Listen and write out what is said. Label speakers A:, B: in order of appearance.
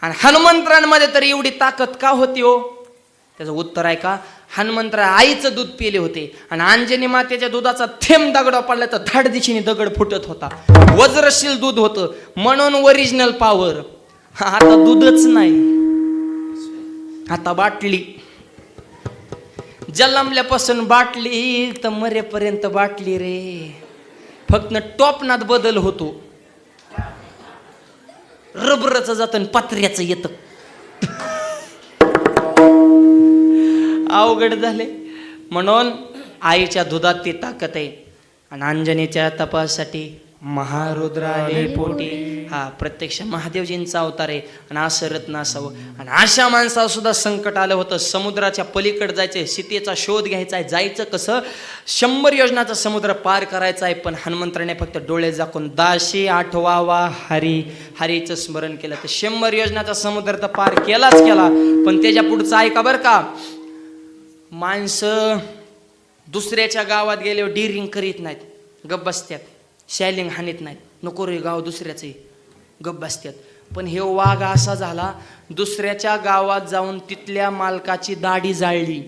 A: आणि हनुमंतरांमध्ये तर एवढी ताकद का होती हो? त्याचं उत्तर आहे का, हनुमंतराय आईचं दूध पिले होते आणि अंजनी मातेच्या दुधाचा थेंब दगडा पडला तर धाड दिशेने दगड फुटत होता. वज्रशील दूध होतं म्हणून ओरिजिनल पॉवर. आता दूधच नाही, आता बाटली. जन्मल्यापासून बाटली तर मरेपर्यंत बाटली रे. फक्त टॉपनात बदल होतो, रबरचं जातं पत्र्याचं येतं. अवघड झाले. म्हणून आईच्या दुधात ती ताकद आहे. आणि अंजनीच्या तपासाठी महारुद्र आले पोटी. हा प्रत्यक्ष महादेवजींचा अवतार आहे. आणि असं रत्न असावं. आणि अशा माणसावर सुद्धा संकट आलं होतं. समुद्राच्या पलीकडे जायचंय, सीतेचा शोध घ्यायचा आहे. जायचं कसं? 100 योजनाचा समुद्र पार करायचा आहे. पण हनुमंताने फक्त डोळे झाकून 1008वा हरीचं स्मरण केलं तर 100 योजनाचा समुद्र तर पार केलाच केला. पण त्याच्या पुढचं ऐका बरं का, माणसं दुसऱ्याच्या गावात गेल्यावर डिरिंग करीत नाहीत, गप्प बसत्यात. शॅलिंग हानीत नाहीत, नको रे गाव दुसऱ्याचं गप्प बसत्यात. पण हे वाघ असा झाला, दुसऱ्याच्या गावात जाऊन तिथल्या मालकाची दाढी जाळली.